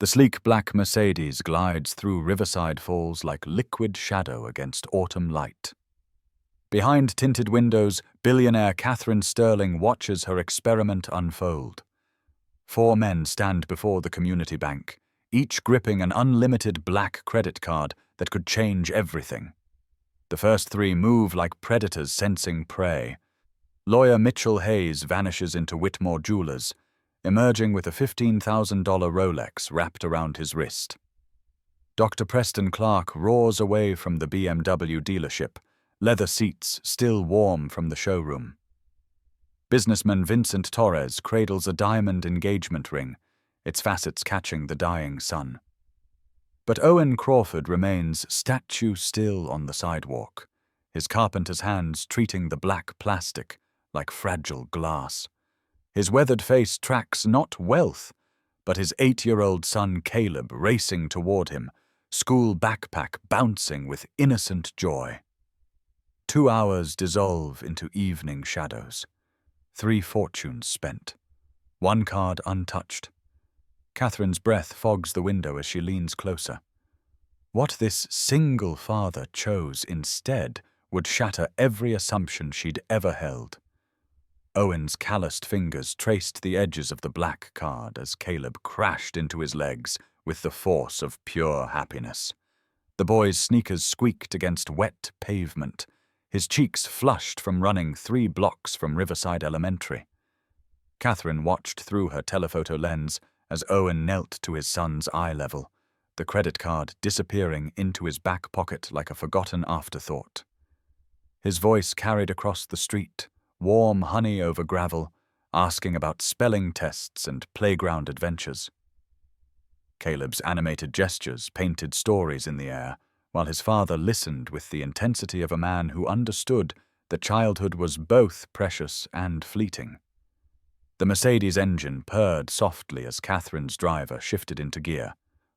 The sleek black Mercedes glides through Riverside Falls like liquid shadow against autumn light. Behind tinted windows, billionaire Katherine Sterling watches her experiment unfold. 4 men stand before the community bank, each gripping an unlimited black credit card that could change everything. The first 3 move like predators sensing prey. Lawyer Mitchell Hayes vanishes into Whitmore Jewelers, emerging with a $15,000 Rolex wrapped around his wrist. Dr. Preston Clark roars away from the BMW dealership, leather seats still warm from the showroom. Businessman Vincent Torres cradles a diamond engagement ring, its facets catching the dying sun. But Owen Crawford remains statue still on the sidewalk, his carpenter's hands treating the black plastic like fragile glass. His weathered face tracks not wealth, but his 8-year-old son Caleb racing toward him, school backpack bouncing with innocent joy. 2 hours dissolve into evening shadows. 3 fortunes spent. 1 card untouched. Catherine's breath fogs the window as she leans closer. What this single father chose instead would shatter every assumption she'd ever held. Owen's calloused fingers traced the edges of the black card as Caleb crashed into his legs with the force of pure happiness. The boy's sneakers squeaked against wet pavement, his cheeks flushed from running 3 blocks from Riverside Elementary. Katherine watched through her telephoto lens as Owen knelt to his son's eye level, the credit card disappearing into his back pocket like a forgotten afterthought. His voice carried across the street, warm honey over gravel, asking about spelling tests and playground adventures. Caleb's animated gestures painted stories in the air, while his father listened with the intensity of a man who understood that childhood was both precious and fleeting. The Mercedes engine purred softly as Catherine's driver shifted into gear,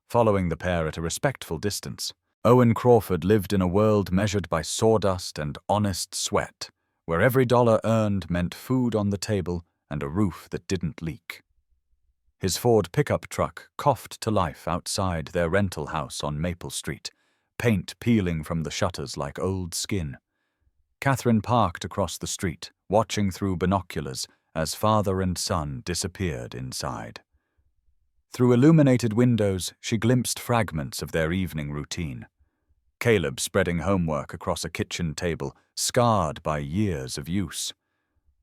following the pair at a respectful distance. Owen Crawford lived in a world measured by sawdust and honest sweat, where every dollar earned meant food on the table and a roof that didn't leak. His Ford pickup truck coughed to life outside their rental house on Maple Street, paint peeling from the shutters like old skin. Katherine parked across the street, watching through binoculars as father and son disappeared inside. Through illuminated windows, she glimpsed fragments of their evening routine. Caleb spreading homework across a kitchen table, scarred by years of use.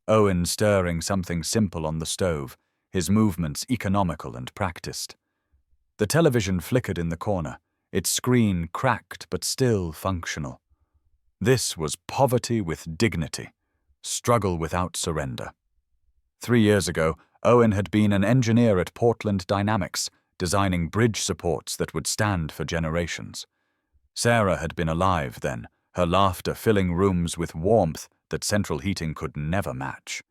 Owen stirring something simple on the stove, his movements economical and practiced. The television flickered in the corner, its screen cracked but still functional. This was poverty with dignity, struggle without surrender. 3 years ago, Owen had been an engineer at Portland Dynamics, designing bridge supports that would stand for generations. Sarah had been alive then, her laughter filling rooms with warmth that central heating could never match.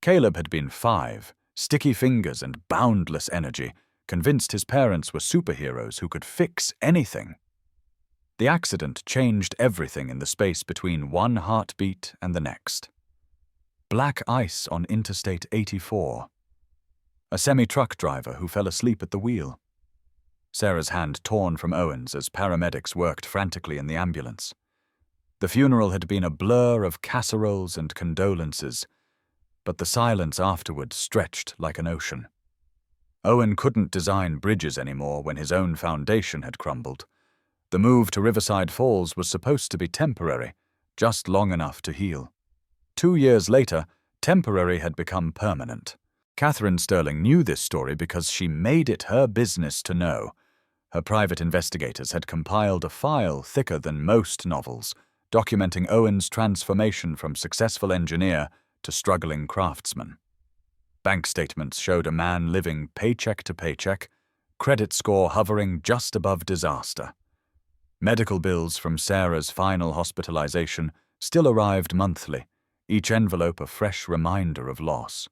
Caleb had been 5, sticky fingers and boundless energy, convinced his parents were superheroes who could fix anything. The accident changed everything in the space between one heartbeat and the next. Black ice on Interstate 84. A semi-truck driver who fell asleep at the wheel. Sarah's hand torn from Owen's as paramedics worked frantically in the ambulance. The funeral had been a blur of casseroles and condolences, but the silence afterward stretched like an ocean. Owen couldn't design bridges anymore when his own foundation had crumbled. The move to Riverside Falls was supposed to be temporary, just long enough to heal. 2 years later, temporary had become permanent. Katherine Sterling knew this story because she made it her business to know. Her private investigators had compiled a file thicker than most novels, documenting Owen's transformation from successful engineer to struggling craftsman. Bank statements showed a man living paycheck to paycheck, credit score hovering just above disaster. Medical bills from Sarah's final hospitalization still arrived monthly, each envelope a fresh reminder of loss.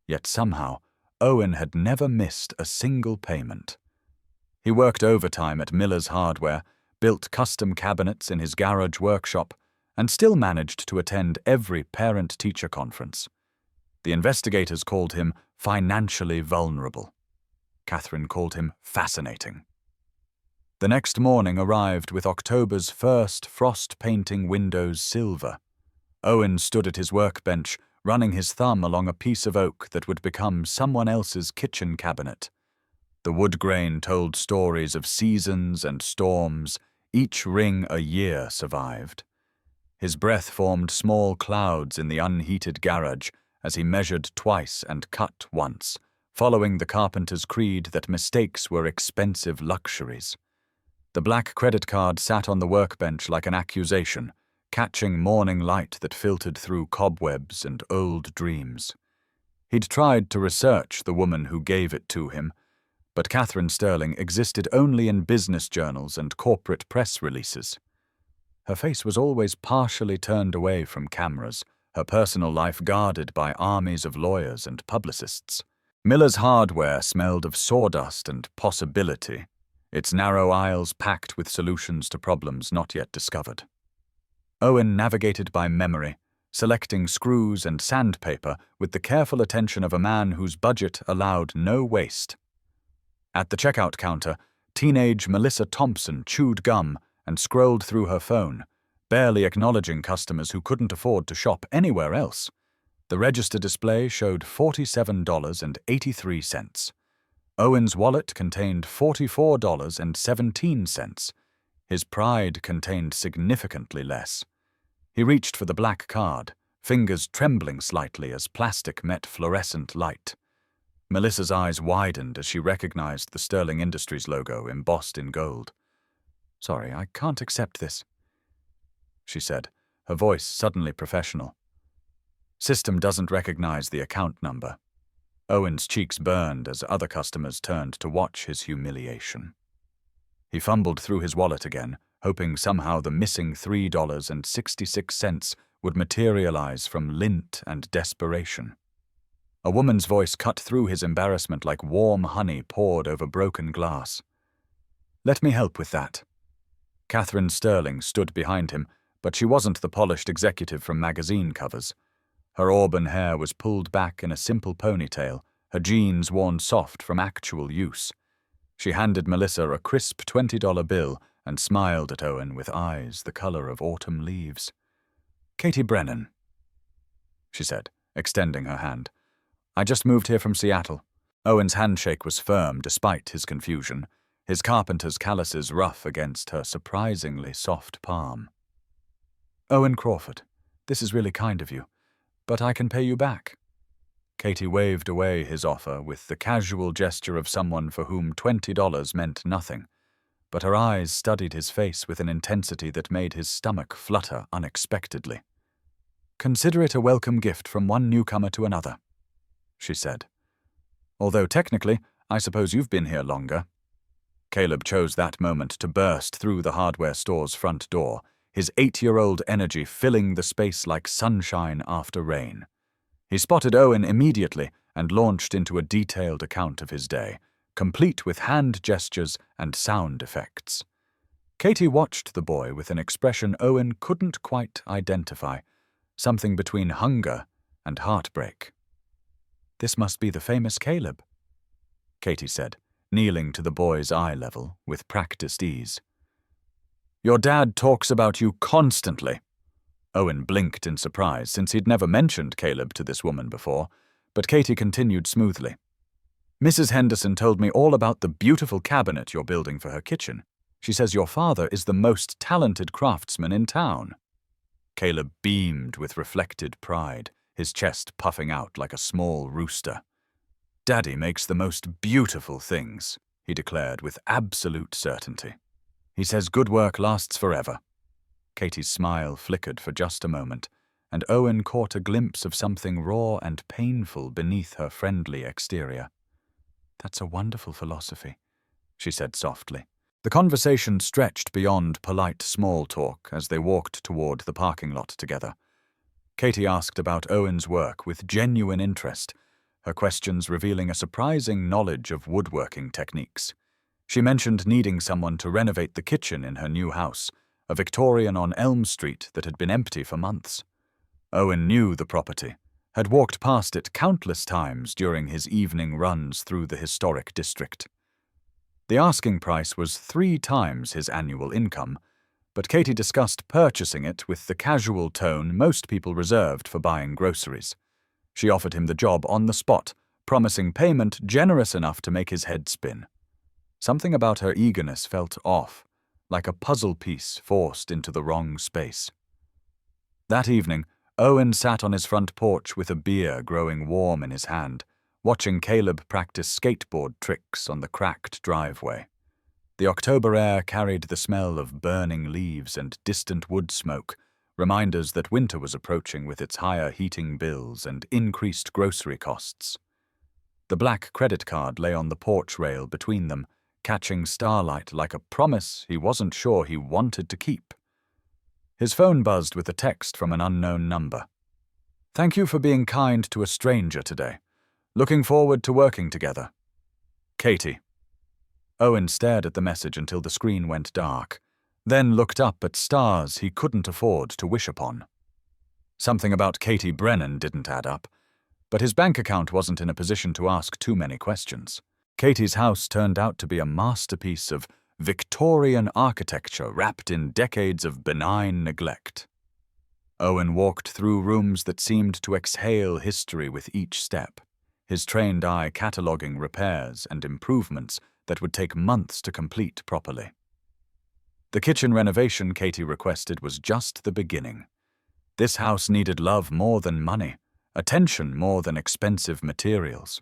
Yet somehow, Owen had never missed a single payment. He worked overtime at Miller's Hardware, built custom cabinets in his garage workshop, and still managed to attend every parent-teacher conference. The investigators called him financially vulnerable. Katherine called him fascinating. The next morning arrived with October's first frost-painting windows silver. Owen stood at his workbench, running his thumb along a piece of oak that would become someone else's kitchen cabinet. The wood grain told stories of seasons and storms. Each ring a year survived. His breath formed small clouds in the unheated garage as he measured twice and cut once, following the carpenter's creed that mistakes were expensive luxuries. The black credit card sat on the workbench like an accusation, catching morning light that filtered through cobwebs and old dreams. He'd tried to research the woman who gave it to him, but Katherine Sterling existed only in business journals and corporate press releases. Her face was always partially turned away from cameras, her personal life guarded by armies of lawyers and publicists. Miller's hardware smelled of sawdust and possibility, its narrow aisles packed with solutions to problems not yet discovered. Owen navigated by memory, selecting screws and sandpaper with the careful attention of a man whose budget allowed no waste. At the checkout counter, teenage Melissa Thompson chewed gum and scrolled through her phone, barely acknowledging customers who couldn't afford to shop anywhere else. The register display showed $47.83. Owen's wallet contained $44.17. His pride contained significantly less. He reached for the black card, fingers trembling slightly as plastic met fluorescent light. Melissa's eyes widened as she recognized the Sterling Industries logo embossed in gold. "Sorry, I can't accept this," she said, her voice suddenly professional. "System doesn't recognize the account number." Owen's cheeks burned as other customers turned to watch his humiliation. He fumbled through his wallet again, hoping somehow the missing $3.66 would materialize from lint and desperation. A woman's voice cut through his embarrassment like warm honey poured over broken glass. "Let me help with that." Katherine Sterling stood behind him, but she wasn't the polished executive from magazine covers. Her auburn hair was pulled back in a simple ponytail, her jeans worn soft from actual use. She handed Melissa a crisp $20 bill and smiled at Owen with eyes the color of autumn leaves. "Katie Brennan," she said, extending her hand. "I just moved here from Seattle." Owen's handshake was firm despite his confusion, his carpenter's calluses rough against her surprisingly soft palm. "Owen Crawford, this is really kind of you, but I can pay you back." Katie waved away his offer with the casual gesture of someone for whom $20 meant nothing, but her eyes studied his face with an intensity that made his stomach flutter unexpectedly. "Consider it a welcome gift from one newcomer to another," she said. "Although technically, I suppose you've been here longer." Caleb chose that moment to burst through the hardware store's front door, his 8-year-old energy filling the space like sunshine after rain. He spotted Owen immediately and launched into a detailed account of his day, complete with hand gestures and sound effects. Katie watched the boy with an expression Owen couldn't quite identify, something between hunger and heartbreak. "This must be the famous Caleb," Katie said, kneeling to the boy's eye level with practiced ease. "Your dad talks about you constantly." Owen blinked in surprise since he'd never mentioned Caleb to this woman before, but Katie continued smoothly. "Mrs. Henderson told me all about the beautiful cabinet you're building for her kitchen. She says your father is the most talented craftsman in town." Caleb beamed with reflected pride, his chest puffing out like a small rooster. "Daddy makes the most beautiful things," he declared with absolute certainty. "He says good work lasts forever." Katie's smile flickered for just a moment, and Owen caught a glimpse of something raw and painful beneath her friendly exterior. "That's a wonderful philosophy," she said softly. The conversation stretched beyond polite small talk as they walked toward the parking lot together. Katie asked about Owen's work with genuine interest, her questions revealing a surprising knowledge of woodworking techniques. She mentioned needing someone to renovate the kitchen in her new house, a Victorian on Elm Street that had been empty for months. Owen knew the property, had walked past it countless times during his evening runs through the historic district. The asking price was 3 times his annual income, but Katie discussed purchasing it with the casual tone most people reserved for buying groceries. She offered him the job on the spot, promising payment generous enough to make his head spin. Something about her eagerness felt off, like a puzzle piece forced into the wrong space. That evening, Owen sat on his front porch with a beer growing warm in his hand, watching Caleb practice skateboard tricks on the cracked driveway. The October air carried the smell of burning leaves and distant wood smoke, reminders that winter was approaching with its higher heating bills and increased grocery costs. The black credit card lay on the porch rail between them, catching starlight like a promise he wasn't sure he wanted to keep. His phone buzzed with a text from an unknown number. "Thank you for being kind to a stranger today. Looking forward to working together. Katie." Owen stared at the message until the screen went dark, then looked up at stars he couldn't afford to wish upon. Something about Katie Brennan didn't add up, but his bank account wasn't in a position to ask too many questions. Katie's house turned out to be a masterpiece of Victorian architecture wrapped in decades of benign neglect. Owen walked through rooms that seemed to exhale history with each step, his trained eye cataloguing repairs and improvements that would take months to complete properly. The kitchen renovation Katie requested was just the beginning. This house needed love more than money, attention more than expensive materials.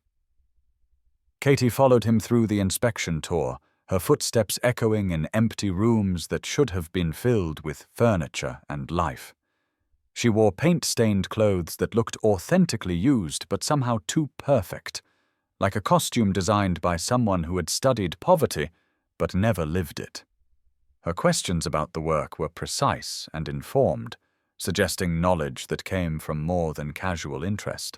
Katie followed him through the inspection tour, her footsteps echoing in empty rooms that should have been filled with furniture and life. She wore paint-stained clothes that looked authentically used but somehow too perfect, like a costume designed by someone who had studied poverty but never lived it. Her questions about the work were precise and informed, suggesting knowledge that came from more than casual interest.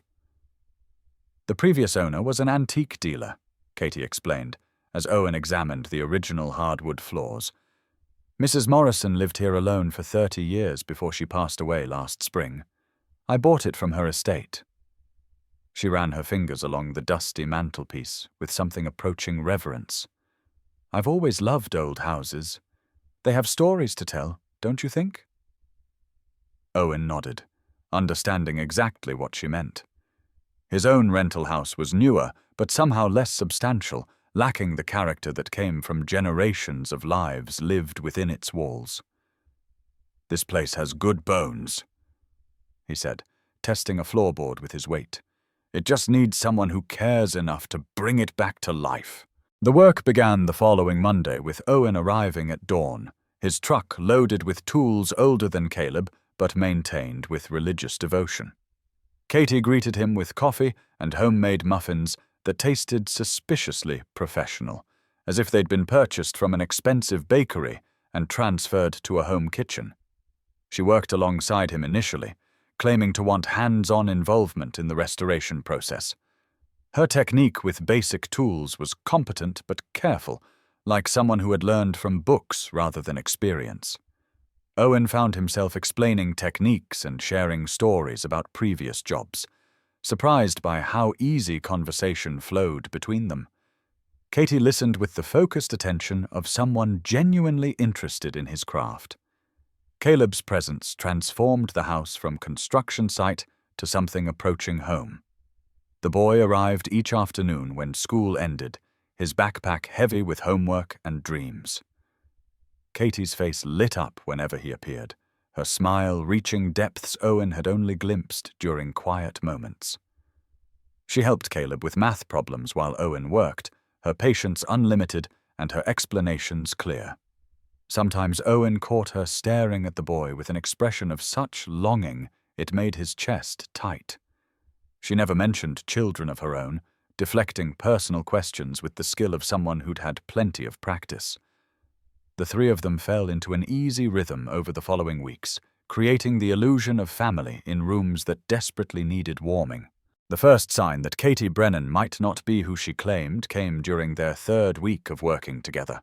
The previous owner was an antique dealer, Katie explained, as Owen examined the original hardwood floors. Mrs. Morrison lived here alone for 30 years before she passed away last spring. I bought it from her estate. She ran her fingers along the dusty mantelpiece with something approaching reverence. I've always loved old houses. They have stories to tell, don't you think? Owen nodded, understanding exactly what she meant. His own rental house was newer, but somehow less substantial, lacking the character that came from generations of lives lived within its walls. "This place has good bones," he said, testing a floorboard with his weight. "It just needs someone who cares enough to bring it back to life." The work began the following Monday with Owen arriving at dawn, his truck loaded with tools older than Caleb but maintained with religious devotion. Katie greeted him with coffee and homemade muffins that tasted suspiciously professional, as if they'd been purchased from an expensive bakery and transferred to a home kitchen. She worked alongside him initially, claiming to want hands-on involvement in the restoration process. Her technique with basic tools was competent but careful, like someone who had learned from books rather than experience. Owen found himself explaining techniques and sharing stories about previous jobs, surprised by how easy conversation flowed between them. Katie listened with the focused attention of someone genuinely interested in his craft. Caleb's presence transformed the house from construction site to something approaching home. The boy arrived each afternoon when school ended, his backpack heavy with homework and dreams. Katie's face lit up whenever he appeared, her smile reaching depths Owen had only glimpsed during quiet moments. She helped Caleb with math problems while Owen worked, her patience unlimited and her explanations clear. Sometimes Owen caught her staring at the boy with an expression of such longing it made his chest tight. She never mentioned children of her own, deflecting personal questions with the skill of someone who'd had plenty of practice. The three of them fell into an easy rhythm over the following weeks, creating the illusion of family in rooms that desperately needed warming. The first sign that Katie Brennan might not be who she claimed came during their 3rd week of working together.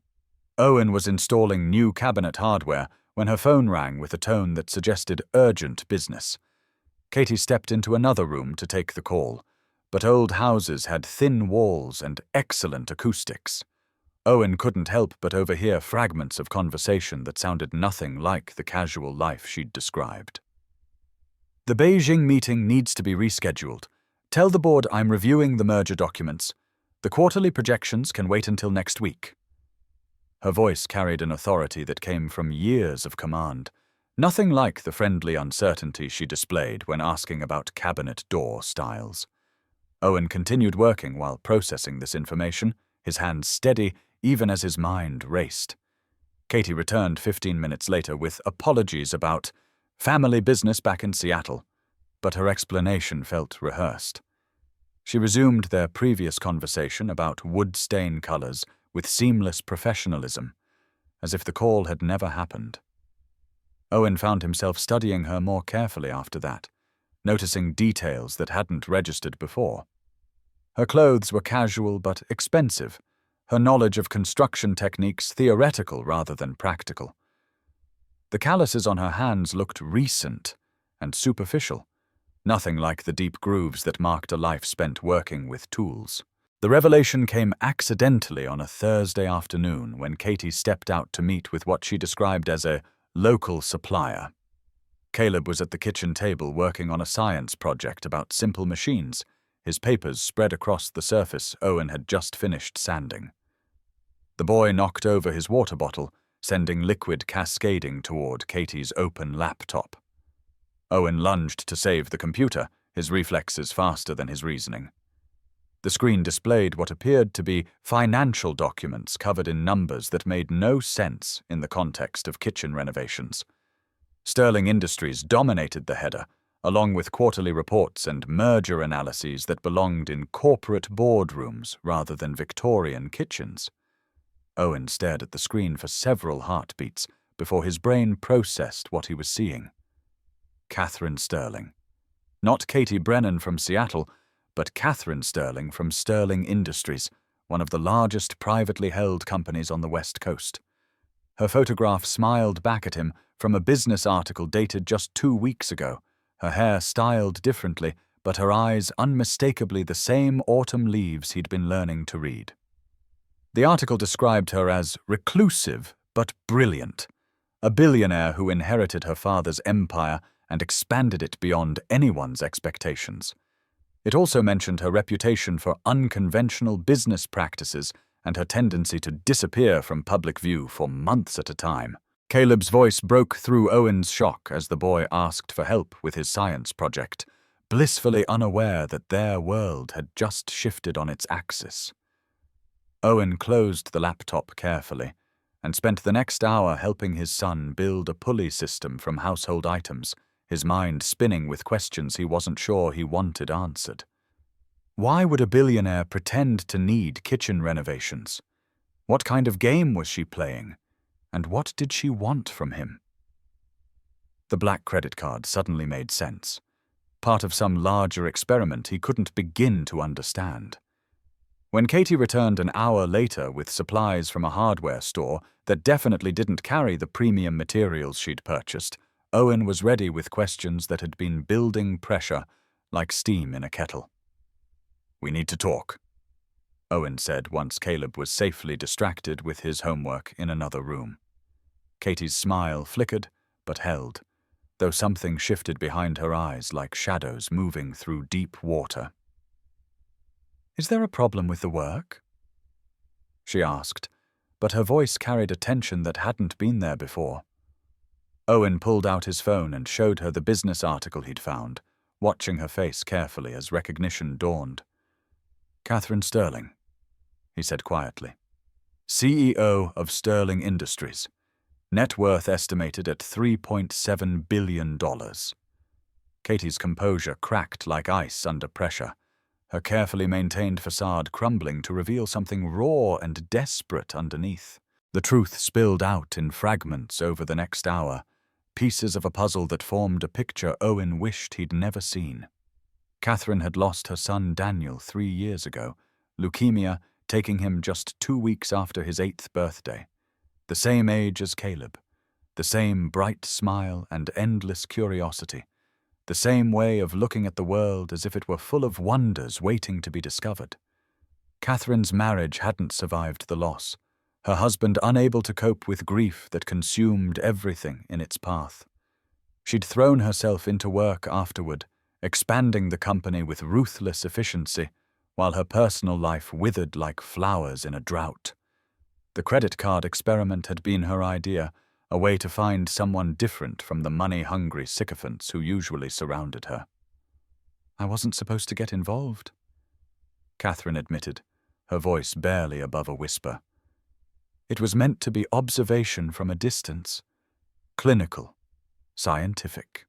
Owen was installing new cabinet hardware when her phone rang with a tone that suggested urgent business. Katie stepped into another room to take the call, but old houses had thin walls and excellent acoustics. Owen couldn't help but overhear fragments of conversation that sounded nothing like the casual life she'd described. "The Beijing meeting needs to be rescheduled. Tell the board I'm reviewing the merger documents. The quarterly projections can wait until next week." Her voice carried an authority that came from years of command, nothing like the friendly uncertainty she displayed when asking about cabinet door styles. Owen continued working while processing this information, his hands steady even as his mind raced. Katie returned 15 minutes later with apologies about family business back in Seattle, but her explanation felt rehearsed. She resumed their previous conversation about wood stain colors with seamless professionalism, as if the call had never happened. Owen found himself studying her more carefully after that, noticing details that hadn't registered before. Her clothes were casual but expensive, her knowledge of construction techniques theoretical rather than practical. The calluses on her hands looked recent and superficial, nothing like the deep grooves that marked a life spent working with tools. The revelation came accidentally on a Thursday afternoon when Katie stepped out to meet with what she described as a local supplier. Caleb was at the kitchen table working on a science project about simple machines, his papers spread across the surface Owen had just finished sanding. The boy knocked over his water bottle, sending liquid cascading toward Katie's open laptop. Owen lunged to save the computer, his reflexes faster than his reasoning. The screen displayed what appeared to be financial documents covered in numbers that made no sense in the context of kitchen renovations. Sterling Industries dominated the header, along with quarterly reports and merger analyses that belonged in corporate boardrooms rather than Victorian kitchens. Owen stared at the screen for several heartbeats before his brain processed what he was seeing. Katherine Sterling. Not Katie Brennan from Seattle, but Katherine Sterling from Sterling Industries, one of the largest privately held companies on the West Coast. Her photograph smiled back at him from a business article dated just 2 weeks ago, her hair styled differently, but her eyes unmistakably the same autumn leaves he'd been learning to read. The article described her as reclusive but brilliant, a billionaire who inherited her father's empire and expanded it beyond anyone's expectations. It also mentioned her reputation for unconventional business practices and her tendency to disappear from public view for months at a time. Caleb's voice broke through Owen's shock as the boy asked for help with his science project, blissfully unaware that their world had just shifted on its axis. Owen closed the laptop carefully and spent the next hour helping his son build a pulley system from household items, his mind spinning with questions he wasn't sure he wanted answered. Why would a billionaire pretend to need kitchen renovations? What kind of game was she playing? And what did she want from him? The black credit card suddenly made sense, part of some larger experiment he couldn't begin to understand. When Katie returned an hour later with supplies from a hardware store that definitely didn't carry the premium materials she'd purchased, Owen was ready with questions that had been building pressure like steam in a kettle. "We need to talk," Owen said once Caleb was safely distracted with his homework in another room. Katie's smile flickered but held, though something shifted behind her eyes like shadows moving through deep water. "Is there a problem with the work?" she asked, but her voice carried a tension that hadn't been there before. Owen pulled out his phone and showed her the business article he'd found, watching her face carefully as recognition dawned. "Katherine Sterling," he said quietly. "CEO of Sterling Industries. Net worth estimated at $3.7 billion. Katie's composure cracked like ice under pressure, her carefully maintained facade crumbling to reveal something raw and desperate underneath. The truth spilled out in fragments over the next hour, pieces of a puzzle that formed a picture Owen wished he'd never seen. Katherine had lost her son Daniel 3 years ago, leukemia taking him just 2 weeks after his 8th birthday. The same age as Caleb, the same bright smile and endless curiosity, the same way of looking at the world as if it were full of wonders waiting to be discovered. Catherine's marriage hadn't survived the loss, her husband unable to cope with grief that consumed everything in its path. She'd thrown herself into work afterward, expanding the company with ruthless efficiency, while her personal life withered like flowers in a drought. The credit card experiment had been her idea, a way to find someone different from the money-hungry sycophants who usually surrounded her. "I wasn't supposed to get involved," Katherine admitted, her voice barely above a whisper. "It was meant to be observation from a distance. Clinical. Scientific."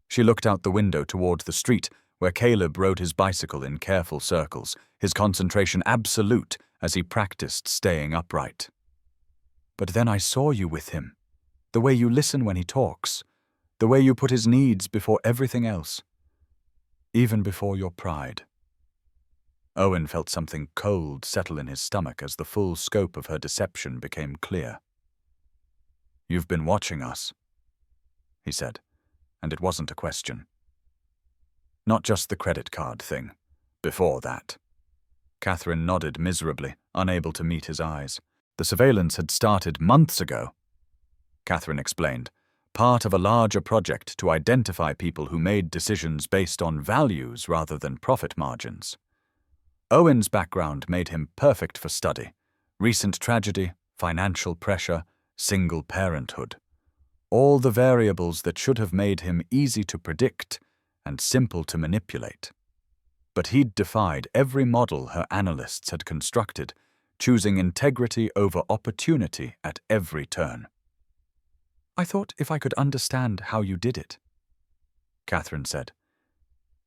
She looked out the window toward the street, where Caleb rode his bicycle in careful circles, his concentration absolute as he practiced staying upright. "But then I saw you with him. The way you listen when he talks. The way you put his needs before everything else. Even before your pride." Owen felt something cold settle in his stomach as the full scope of her deception became clear. "You've been watching us," he said, and it wasn't a question. "Not just the credit card thing. Before that." Katherine nodded miserably, unable to meet his eyes. "The surveillance had started months ago," Katherine explained, "part of a larger project to identify people who made decisions based on values rather than profit margins. Owen's background made him perfect for study. Recent tragedy, financial pressure, single parenthood. All the variables that should have made him easy to predict and simple to manipulate. But he'd defied every model her analysts had constructed, choosing integrity over opportunity at every turn. "I thought if I could understand how you did it," Katherine said,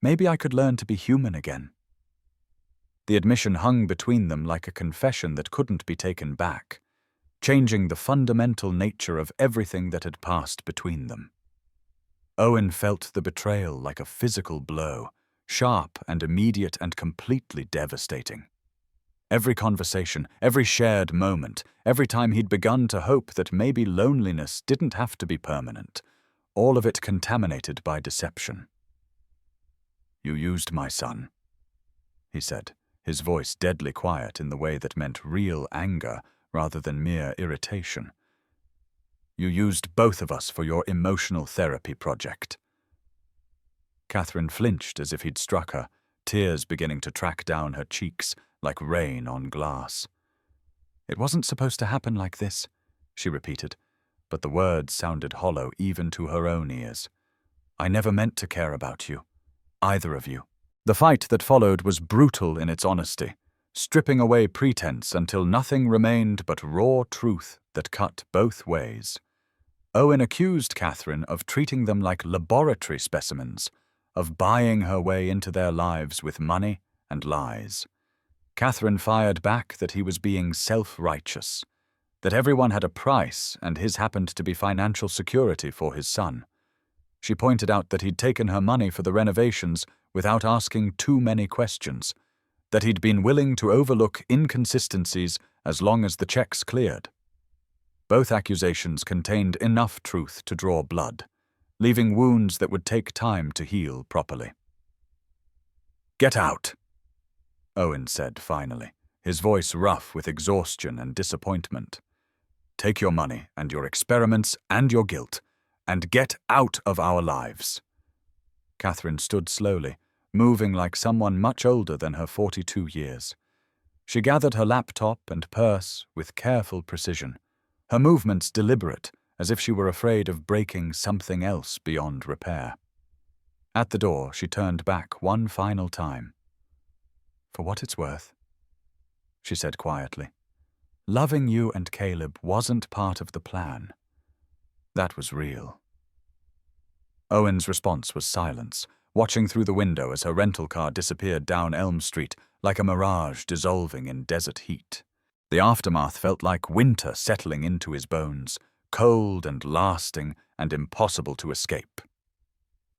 "maybe I could learn to be human again." The admission hung between them like a confession that couldn't be taken back, changing the fundamental nature of everything that had passed between them. Owen felt the betrayal like a physical blow, sharp and immediate and completely devastating. Every conversation, every shared moment, every time he'd begun to hope that maybe loneliness didn't have to be permanent, all of it contaminated by deception. "You used my son," he said, his voice deadly quiet in the way that meant real anger rather than mere irritation. "You used both of us for your emotional therapy project." Katherine flinched as if he'd struck her, tears beginning to track down her cheeks like rain on glass. "It wasn't supposed to happen like this," she repeated, but the words sounded hollow even to her own ears. "I never meant to care about you, either of you." The fight that followed was brutal in its honesty, stripping away pretense until nothing remained but raw truth that cut both ways. Owen accused Katherine of treating them like laboratory specimens, of buying her way into their lives with money and lies. Katherine fired back that he was being self-righteous, that everyone had a price and his happened to be financial security for his son. She pointed out that he'd taken her money for the renovations without asking too many questions, that he'd been willing to overlook inconsistencies as long as the checks cleared. Both accusations contained enough truth to draw blood, leaving wounds that would take time to heal properly. "Get out," Owen said finally, his voice rough with exhaustion and disappointment. "Take your money and your experiments and your guilt, and get out of our lives." Katherine stood slowly, moving like someone much older than her 42 years. She gathered her laptop and purse with careful precision, her movements deliberate, as if she were afraid of breaking something else beyond repair. At the door, she turned back one final time. "For what it's worth," she said quietly, "loving you and Caleb wasn't part of the plan. That was real." Owen's response was silence, watching through the window as her rental car disappeared down Elm Street like a mirage dissolving in desert heat. The aftermath felt like winter settling into his bones, cold and lasting and impossible to escape.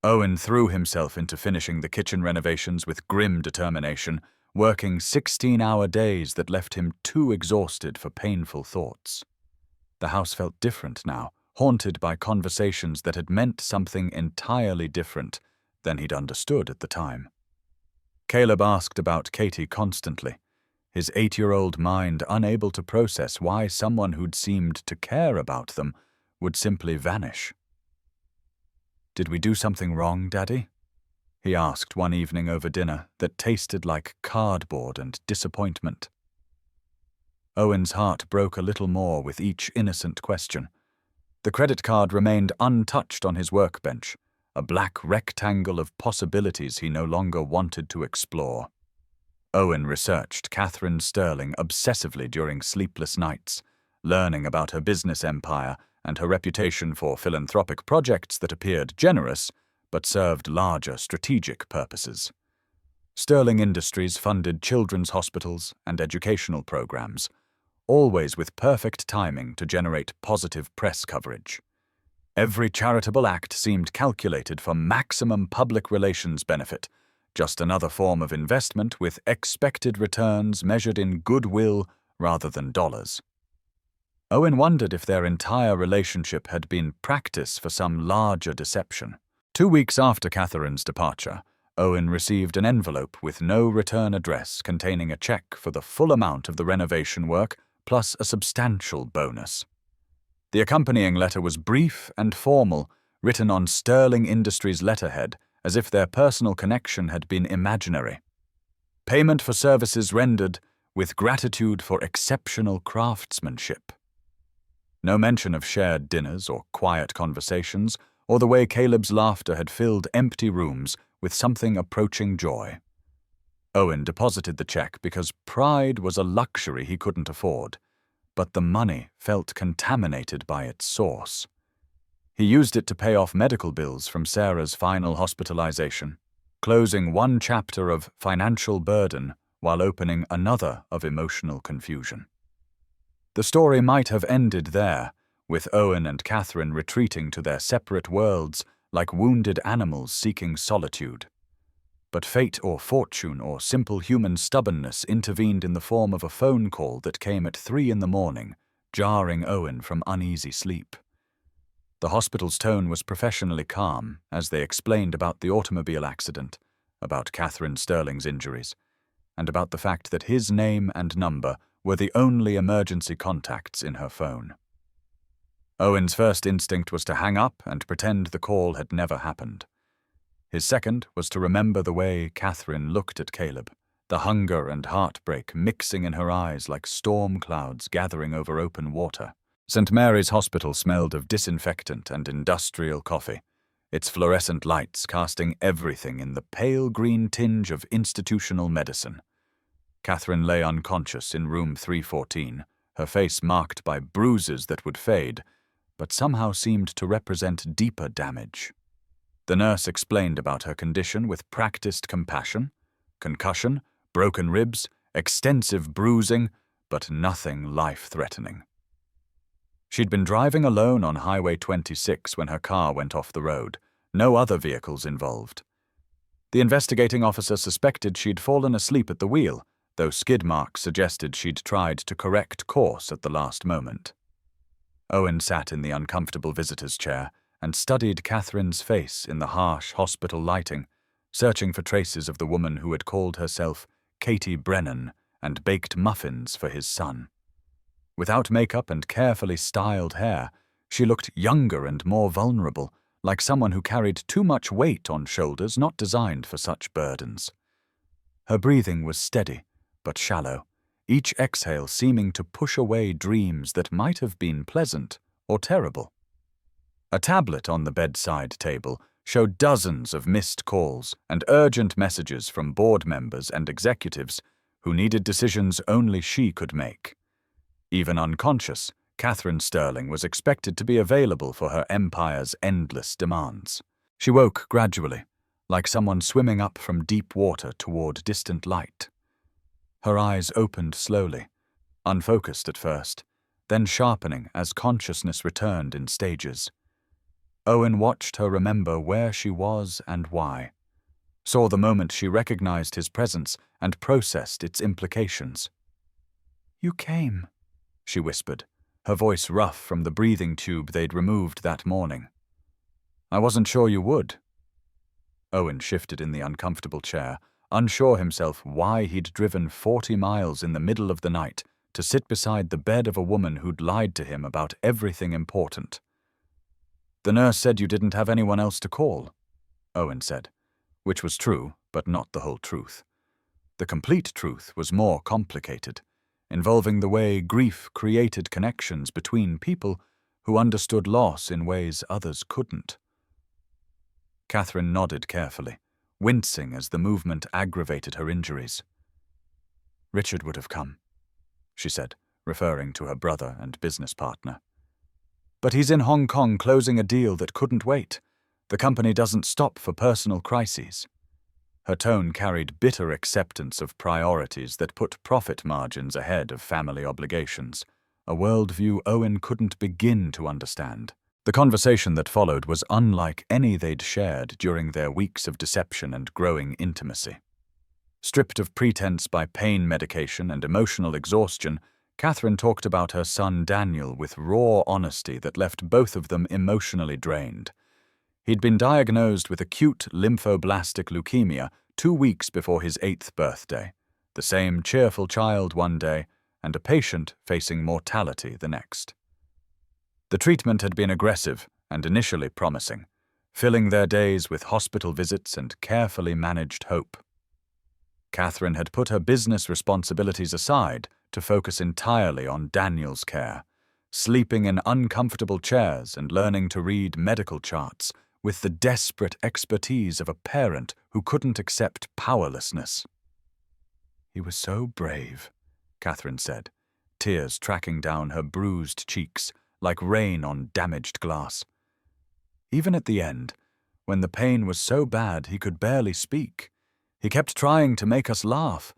Owen threw himself into finishing the kitchen renovations with grim determination, working 16-hour days that left him too exhausted for painful thoughts. The house felt different now, haunted by conversations that had meant something entirely different than he'd understood at the time. Caleb asked about Katie constantly, his 8-year-old mind unable to process why someone who'd seemed to care about them would simply vanish. "Did we do something wrong, Daddy?" he asked one evening over dinner that tasted like cardboard and disappointment. Owen's heart broke a little more with each innocent question. The credit card remained untouched on his workbench, a black rectangle of possibilities he no longer wanted to explore. Owen researched Katherine Sterling obsessively during sleepless nights, learning about her business empire and her reputation for philanthropic projects that appeared generous but served larger strategic purposes. Sterling Industries funded children's hospitals and educational programs, always with perfect timing to generate positive press coverage. Every charitable act seemed calculated for maximum public relations benefit, just another form of investment with expected returns measured in goodwill rather than dollars. Owen wondered if their entire relationship had been practice for some larger deception. 2 weeks after Katherine's departure, Owen received an envelope with no return address containing a check for the full amount of the renovation work plus a substantial bonus. The accompanying letter was brief and formal, written on Sterling Industries' letterhead, as if their personal connection had been imaginary. Payment for services rendered, with gratitude for exceptional craftsmanship. No mention of shared dinners or quiet conversations, or the way Caleb's laughter had filled empty rooms with something approaching joy. Owen deposited the check because pride was a luxury he couldn't afford, but the money felt contaminated by its source. He used it to pay off medical bills from Sarah's final hospitalization, closing one chapter of financial burden while opening another of emotional confusion. The story might have ended there, with Owen and Katherine retreating to their separate worlds like wounded animals seeking solitude. But fate or fortune or simple human stubbornness intervened in the form of a phone call that came at 3 a.m, jarring Owen from uneasy sleep. The hospital's tone was professionally calm as they explained about the automobile accident, about Katherine Sterling's injuries, and about the fact that his name and number were the only emergency contacts in her phone. Owen's first instinct was to hang up and pretend the call had never happened. His second was to remember the way Katherine looked at Caleb, the hunger and heartbreak mixing in her eyes like storm clouds gathering over open water. St. Mary's Hospital smelled of disinfectant and industrial coffee, its fluorescent lights casting everything in the pale green tinge of institutional medicine. Katherine lay unconscious in room 314, her face marked by bruises that would fade, but somehow seemed to represent deeper damage. The nurse explained about her condition with practiced compassion: concussion, broken ribs, extensive bruising, but nothing life-threatening. She'd been driving alone on Highway 26 when her car went off the road, no other vehicles involved. The investigating officer suspected she'd fallen asleep at the wheel, though skid marks suggested she'd tried to correct course at the last moment. Owen sat in the uncomfortable visitor's chair and studied Katherine's face in the harsh hospital lighting, searching for traces of the woman who had called herself Katie Brennan and baked muffins for his son. Without makeup and carefully styled hair, she looked younger and more vulnerable, like someone who carried too much weight on shoulders not designed for such burdens. Her breathing was steady, but shallow, each exhale seeming to push away dreams that might have been pleasant or terrible. A tablet on the bedside table showed dozens of missed calls and urgent messages from board members and executives who needed decisions only she could make. Even unconscious, Katherine Sterling was expected to be available for her empire's endless demands. She woke gradually, like someone swimming up from deep water toward distant light. Her eyes opened slowly, unfocused at first, then sharpening as consciousness returned in stages. Owen watched her remember where she was and why, saw the moment she recognized his presence and processed its implications. "You came," she whispered, her voice rough from the breathing tube they'd removed that morning. "I wasn't sure you would." Owen shifted in the uncomfortable chair, unsure himself why he'd driven 40 miles in the middle of the night to sit beside the bed of a woman who'd lied to him about everything important. "The nurse said you didn't have anyone else to call," Owen said, which was true, but not the whole truth. The complete truth was more complicated, involving the way grief created connections between people who understood loss in ways others couldn't. Katherine nodded carefully, wincing as the movement aggravated her injuries. "Richard would have come," she said, referring to her brother and business partner. "But he's in Hong Kong closing a deal that couldn't wait. The company doesn't stop for personal crises." Her tone carried bitter acceptance of priorities that put profit margins ahead of family obligations, a worldview Owen couldn't begin to understand. The conversation that followed was unlike any they'd shared during their weeks of deception and growing intimacy. Stripped of pretense by pain medication and emotional exhaustion, Katherine talked about her son Daniel with raw honesty that left both of them emotionally drained. He'd been diagnosed with acute lymphoblastic leukemia 2 weeks before his 8th birthday, the same cheerful child one day, and a patient facing mortality the next. The treatment had been aggressive and initially promising, filling their days with hospital visits and carefully managed hope. Katherine had put her business responsibilities aside to focus entirely on Daniel's care, sleeping in uncomfortable chairs and learning to read medical charts with the desperate expertise of a parent who couldn't accept powerlessness. "He was so brave," Katherine said, tears tracking down her bruised cheeks like rain on damaged glass. "Even at the end, when the pain was so bad he could barely speak, he kept trying to make us laugh.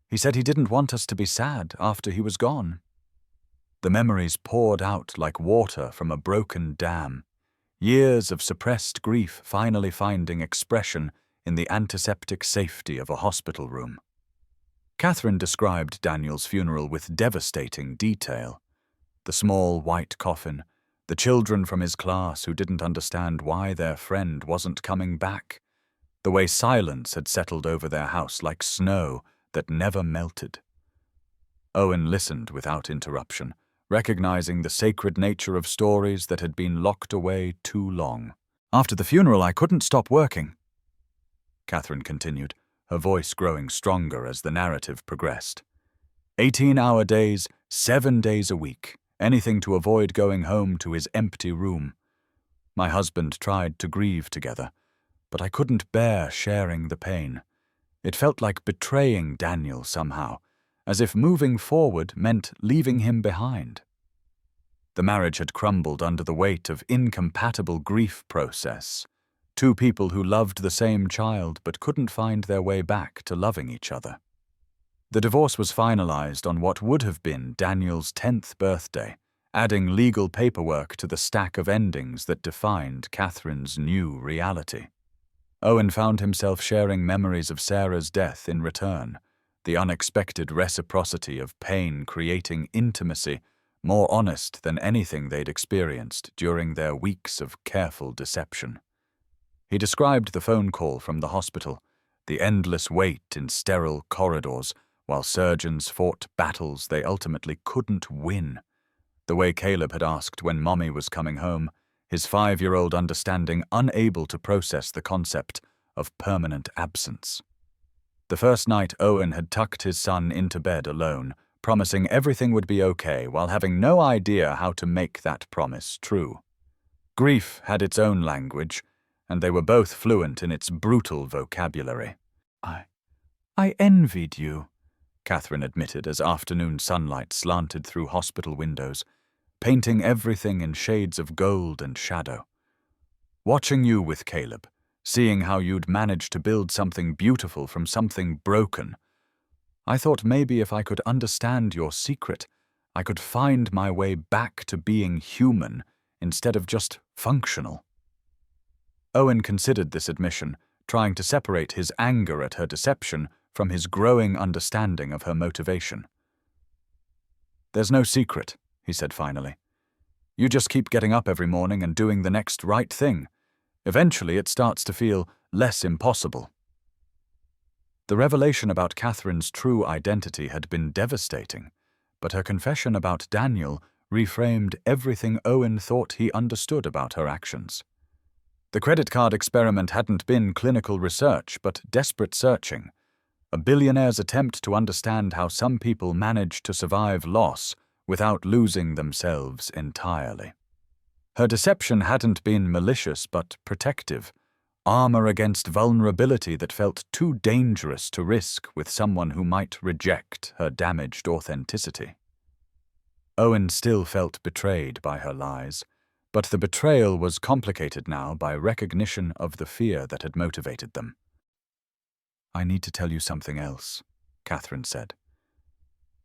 He said he didn't want us to be sad after he was gone." The memories poured out like water from a broken dam, years of suppressed grief finally finding expression in the antiseptic safety of a hospital room. Katherine described Daniel's funeral with devastating detail. The small white coffin, the children from his class who didn't understand why their friend wasn't coming back, the way silence had settled over their house like snow that never melted. Owen listened without interruption, recognizing the sacred nature of stories that had been locked away too long. "After the funeral, I couldn't stop working," Katherine continued, her voice growing stronger as the narrative progressed. 18-hour days, 7 days a week, anything to avoid going home to his empty room. My husband tried to grieve together, but I couldn't bear sharing the pain. It felt like betraying Daniel somehow, as if moving forward meant leaving him behind. The marriage had crumbled under the weight of incompatible grief process. 2 people who loved the same child but couldn't find their way back to loving each other. The divorce was finalized on what would have been Daniel's 10th birthday, adding legal paperwork to the stack of endings that defined Katherine's new reality. Owen found himself sharing memories of Sarah's death in return, the unexpected reciprocity of pain creating intimacy more honest than anything they'd experienced during their weeks of careful deception. He described the phone call from the hospital, the endless wait in sterile corridors while surgeons fought battles they ultimately couldn't win, the way Caleb had asked when Mommy was coming home, his 5-year-old understanding unable to process the concept of permanent absence. The first night Owen had tucked his son into bed alone, promising everything would be okay while having no idea how to make that promise true. Grief had its own language, and they were both fluent in its brutal vocabulary. I envied you," Katherine admitted as afternoon sunlight slanted through hospital windows, painting everything in shades of gold and shadow. "Watching you with Caleb, seeing how you'd managed to build something beautiful from something broken. I thought maybe if I could understand your secret, I could find my way back to being human instead of just functional." Owen considered this admission, trying to separate his anger at her deception from his growing understanding of her motivation. "There's no secret," he said finally. You just keep getting up every morning and doing the next right thing. Eventually, it starts to feel less impossible. The revelation about Katherine's true identity had been devastating, but her confession about Daniel reframed everything Owen thought he understood about her actions. The credit card experiment hadn't been clinical research, but desperate searching, a billionaire's attempt to understand how some people manage to survive loss without losing themselves entirely. Her deception hadn't been malicious but protective, armor against vulnerability that felt too dangerous to risk with someone who might reject her damaged authenticity. Owen still felt betrayed by her lies, but the betrayal was complicated now by recognition of the fear that had motivated them. "I need to tell you something else," Katherine said.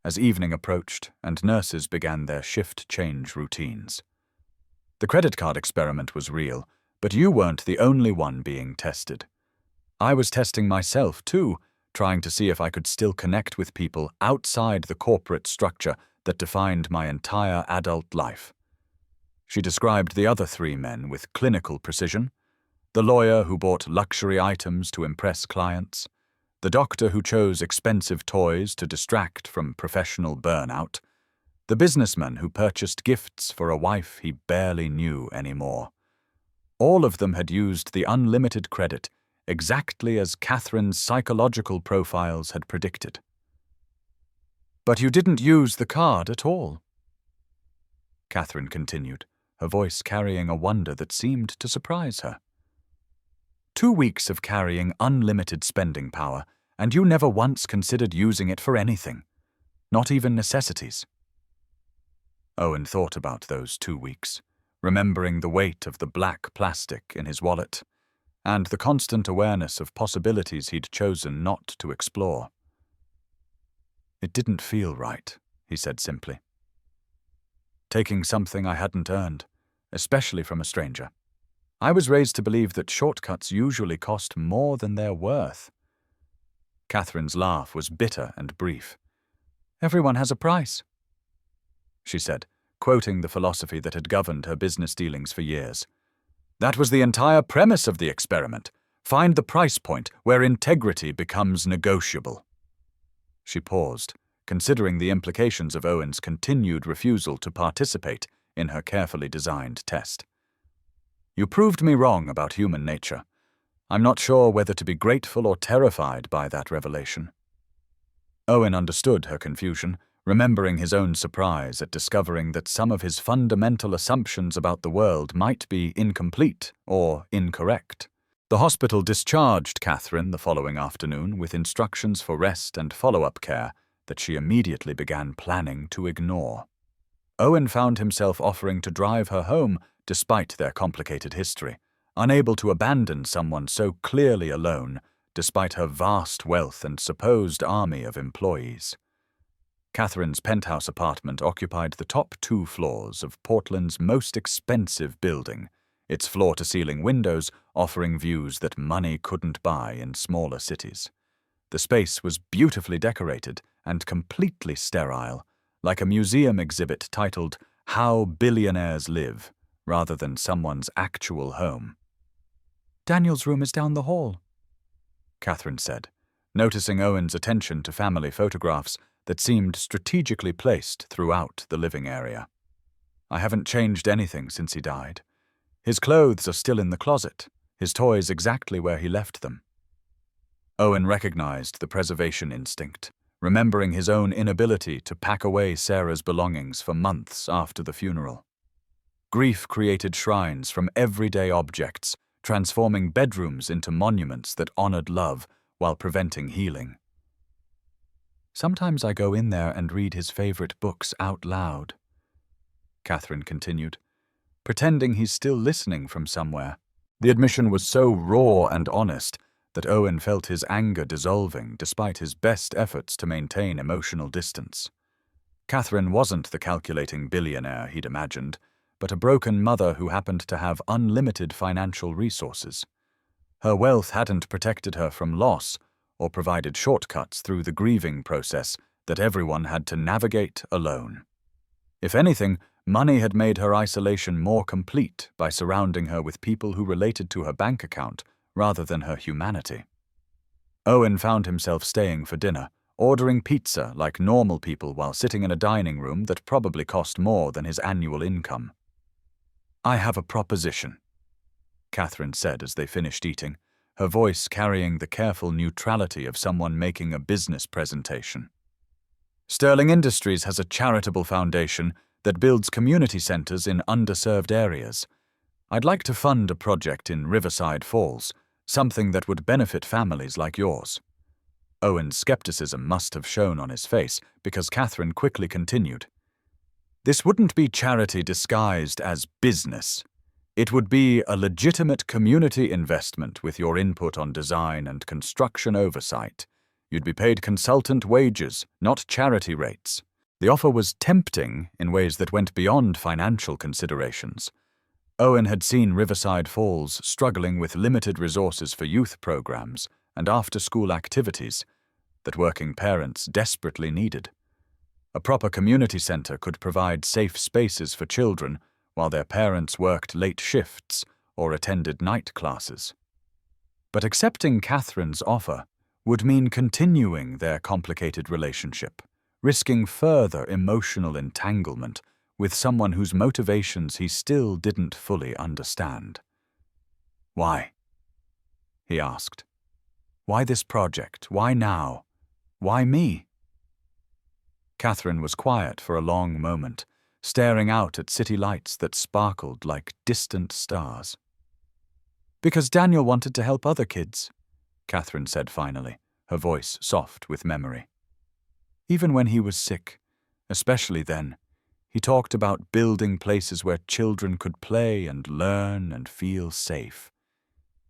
As evening approached and nurses began their shift change routines. "The credit card experiment was real, but you weren't the only one being tested. I was testing myself too, trying to see if I could still connect with people outside the corporate structure that defined my entire adult life." She described the other 3 men with clinical precision: the lawyer who bought luxury items to impress clients, the doctor who chose expensive toys to distract from professional burnout, the businessman who purchased gifts for a wife he barely knew anymore. All of them had used the unlimited credit exactly as Katherine's psychological profiles had predicted. "But you didn't use the card at all," Katherine continued, her voice carrying a wonder that seemed to surprise her. 2 weeks of carrying unlimited spending power, and you never once considered using it for anything, not even necessities." Owen thought about those 2 weeks, remembering the weight of the black plastic in his wallet, and the constant awareness of possibilities he'd chosen not to explore. "It didn't feel right," he said simply. "Taking something I hadn't earned, especially from a stranger. I was raised to believe that shortcuts usually cost more than they're worth." Katherine's laugh was bitter and brief. "Everyone has a price," she said, quoting the philosophy that had governed her business dealings for years. "That was the entire premise of the experiment. Find the price point where integrity becomes negotiable." She paused, considering the implications of Owen's continued refusal to participate in her carefully designed test. "You proved me wrong about human nature. I'm not sure whether to be grateful or terrified by that revelation." Owen understood her confusion, remembering his own surprise at discovering that some of his fundamental assumptions about the world might be incomplete or incorrect. The hospital discharged Katherine the following afternoon with instructions for rest and follow-up care that she immediately began planning to ignore. Owen found himself offering to drive her home despite their complicated history, unable to abandon someone so clearly alone despite her vast wealth and supposed army of employees. Katherine's penthouse apartment occupied the top 2 floors of Portland's most expensive building, its floor-to-ceiling windows offering views that money couldn't buy in smaller cities. The space was beautifully decorated and completely sterile, like a museum exhibit titled "How Billionaires Live," rather than someone's actual home. "Daniel's room is down the hall," Katherine said, noticing Owen's attention to family photographs that seemed strategically placed throughout the living area. "I haven't changed anything since he died. His clothes are still in the closet, his toys exactly where he left them." Owen recognized the preservation instinct, remembering his own inability to pack away Sarah's belongings for months after the funeral. Grief created shrines from everyday objects, transforming bedrooms into monuments that honored love while preventing healing. "Sometimes I go in there and read his favorite books out loud," Katherine continued, pretending he's still listening from somewhere. The admission was so raw and honest that Owen felt his anger dissolving despite his best efforts to maintain emotional distance. Katherine wasn't the calculating billionaire he'd imagined, but a broken mother who happened to have unlimited financial resources. Her wealth hadn't protected her from loss or provided shortcuts through the grieving process that everyone had to navigate alone. If anything, Money had made her isolation more complete by surrounding her with people who related to her bank account rather than her humanity. Owen found himself staying for dinner, ordering pizza like normal people while sitting in a dining room that probably cost more than his annual income. "I have a proposition," Katherine said as they finished eating, her voice carrying the careful neutrality of someone making a business presentation. "Sterling Industries has a charitable foundation that builds community centers in underserved areas. I'd like to fund a project in Riverside Falls, something that would benefit families like yours." Owen's skepticism must have shown on his face because Katherine quickly continued. "This wouldn't be charity disguised as business. It would be a legitimate community investment with your input on design and construction oversight. You'd be paid consultant wages, not charity rates." The offer was tempting in ways that went beyond financial considerations. Owen had seen Riverside Falls struggling with limited resources for youth programs and after-school activities that working parents desperately needed. A proper community center could provide safe spaces for children while their parents worked late shifts or attended night classes. But accepting Katherine's offer would mean continuing their complicated relationship, risking further emotional entanglement with someone whose motivations he still didn't fully understand. "Why?" he asked. "Why this project? Why now? Why me?" Katherine was quiet for a long moment, staring out at city lights that sparkled like distant stars. "Because Daniel wanted to help other kids," Katherine said finally, her voice soft with memory. "Even when he was sick, especially then, he talked about building places where children could play and learn and feel safe.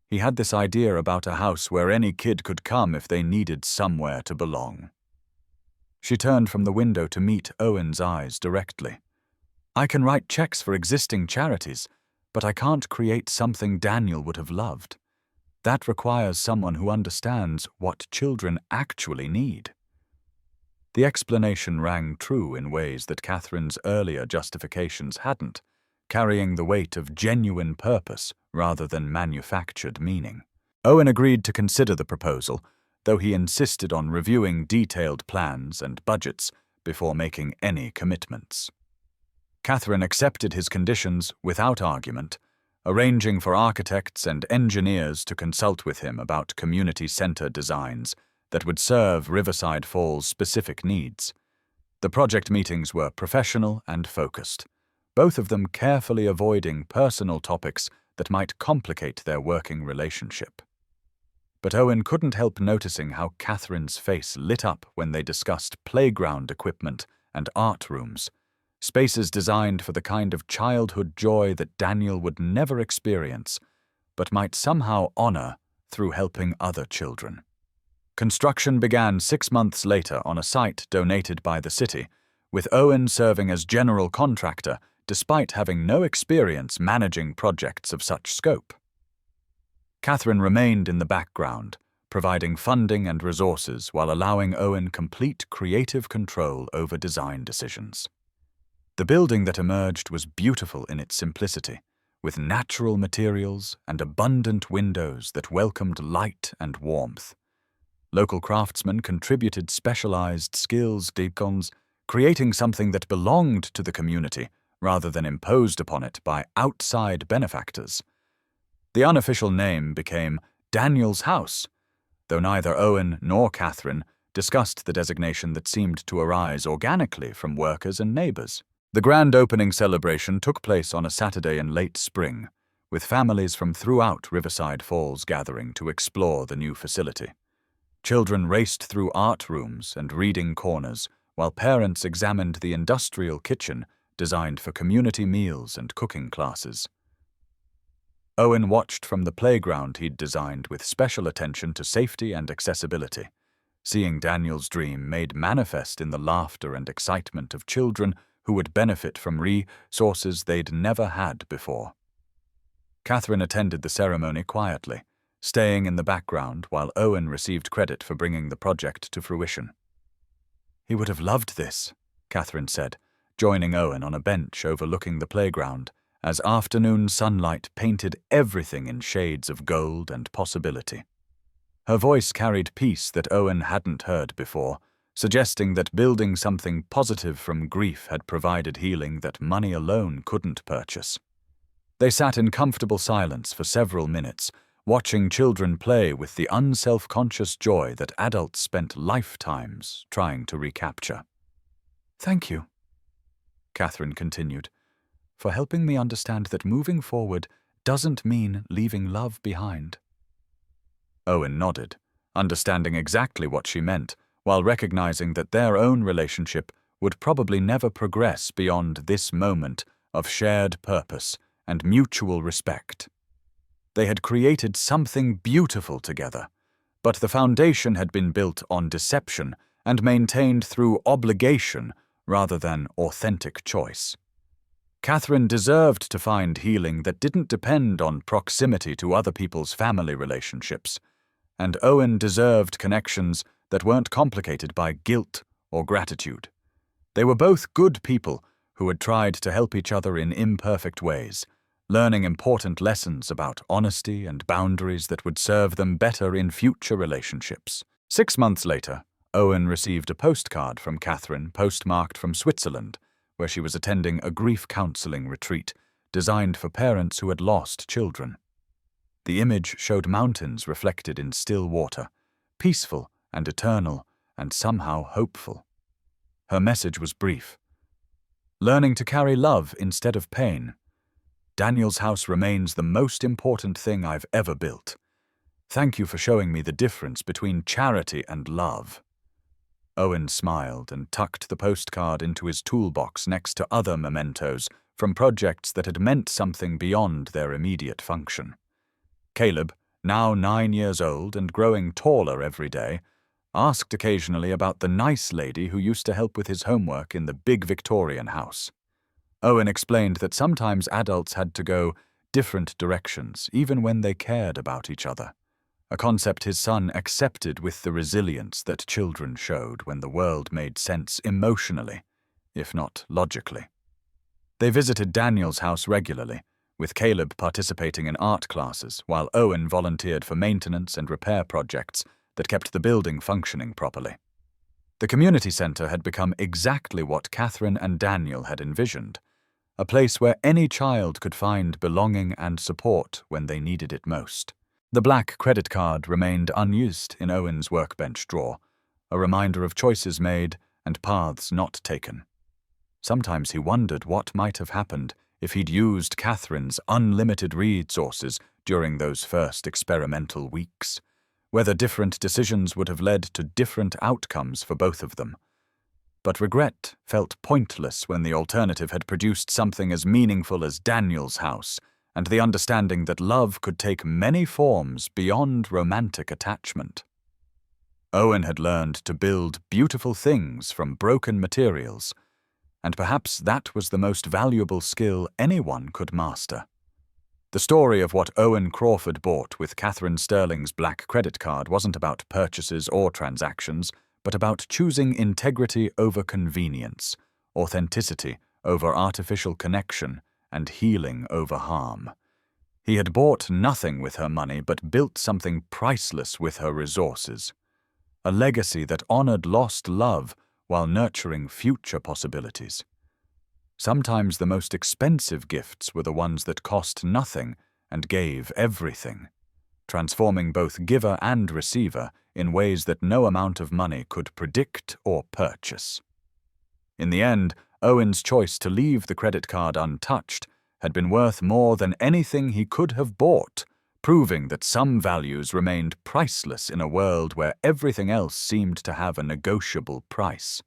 He had this idea about a house where any kid could come if they needed somewhere to belong." She turned from the window to meet Owen's eyes directly. "I can write checks for existing charities, but I can't create something Daniel would have loved. That requires someone who understands what children actually need." The explanation rang true in ways that Katherine's earlier justifications hadn't, carrying the weight of genuine purpose rather than manufactured meaning. Owen agreed to consider the proposal, though he insisted on reviewing detailed plans and budgets before making any commitments. Katherine accepted his conditions without argument, arranging for architects and engineers to consult with him about community center designs that would serve Riverside Falls' specific needs. The project meetings were professional and focused, both of them carefully avoiding personal topics that might complicate their working relationship. But Owen couldn't help noticing how Katherine's face lit up when they discussed playground equipment and art rooms, spaces designed for the kind of childhood joy that Daniel would never experience, but might somehow honor through helping other children. Construction began 6 months later on a site donated by the city, with Owen serving as general contractor despite having no experience managing projects of such scope. Katherine remained in the background, providing funding and resources while allowing Owen complete creative control over design decisions. The building that emerged was beautiful in its simplicity, with natural materials and abundant windows that welcomed light and warmth. Local craftsmen contributed specialized skills, creating something that belonged to the community rather than imposed upon it by outside benefactors. The unofficial name became Daniel's House, though neither Owen nor Katherine discussed the designation that seemed to arise organically from workers and neighbors. The grand opening celebration took place on a Saturday in late spring, with families from throughout Riverside Falls gathering to explore the new facility. Children raced through art rooms and reading corners, while parents examined the industrial kitchen designed for community meals and cooking classes. Owen watched from the playground he'd designed with special attention to safety and accessibility, seeing Daniel's dream made manifest in the laughter and excitement of children who would benefit from resources they'd never had before. Katherine attended the ceremony quietly, staying in the background while Owen received credit for bringing the project to fruition. "He would have loved this," Katherine said, joining Owen on a bench overlooking the playground as afternoon sunlight painted everything in shades of gold and possibility. Her voice carried peace that Owen hadn't heard before, suggesting that building something positive from grief had provided healing that money alone couldn't purchase. They sat in comfortable silence for several minutes, watching children play with the unself-conscious joy that adults spent lifetimes trying to recapture. "Thank you," Katherine continued, "for helping me understand that moving forward doesn't mean leaving love behind." Owen nodded, understanding exactly what she meant, while recognizing that their own relationship would probably never progress beyond this moment of shared purpose and mutual respect. They had created something beautiful together, but the foundation had been built on deception and maintained through obligation rather than authentic choice. Katherine deserved to find healing that didn't depend on proximity to other people's family relationships, and Owen deserved connections that weren't complicated by guilt or gratitude. They were both good people who had tried to help each other in imperfect ways, learning important lessons about honesty and boundaries that would serve them better in future relationships. 6 months later, Owen received a postcard from Katherine postmarked from Switzerland, where she was attending a grief counseling retreat designed for parents who had lost children. The image showed mountains reflected in still water, peaceful and eternal and somehow hopeful. Her message was brief. "Learning to carry love instead of pain. Daniel's house remains the most important thing I've ever built. Thank you for showing me the difference between charity and love." Owen smiled and tucked the postcard into his toolbox next to other mementos from projects that had meant something beyond their immediate function. Caleb, now 9 years old and growing taller every day, asked occasionally about the nice lady who used to help with his homework in the big Victorian house. Owen explained that sometimes adults had to go different directions, even when they cared about each other, a concept his son accepted with the resilience that children showed when the world made sense emotionally, if not logically. They visited Daniel's house regularly, with Caleb participating in art classes while Owen volunteered for maintenance and repair projects that kept the building functioning properly. The community center had become exactly what Katherine and Daniel had envisioned, a place where any child could find belonging and support when they needed it most. The black credit card remained unused in Owen's workbench drawer, a reminder of choices made and paths not taken. Sometimes he wondered what might have happened if he'd used Katherine's unlimited resources during those first experimental weeks, whether different decisions would have led to different outcomes for both of them. But regret felt pointless when the alternative had produced something as meaningful as Daniel's house, and the understanding that love could take many forms beyond romantic attachment. Owen had learned to build beautiful things from broken materials, and perhaps that was the most valuable skill anyone could master. The story of what Owen Crawford bought with Katherine Sterling's black credit card wasn't about purchases or transactions, but about choosing integrity over convenience, authenticity over artificial connection, and healing over harm. He had bought nothing with her money but built something priceless with her resources, a legacy that honored lost love while nurturing future possibilities. Sometimes the most expensive gifts were the ones that cost nothing and gave everything, transforming both giver and receiver in ways that no amount of money could predict or purchase. In the end, Owen's choice to leave the credit card untouched had been worth more than anything he could have bought, proving that some values remained priceless in a world where everything else seemed to have a negotiable price.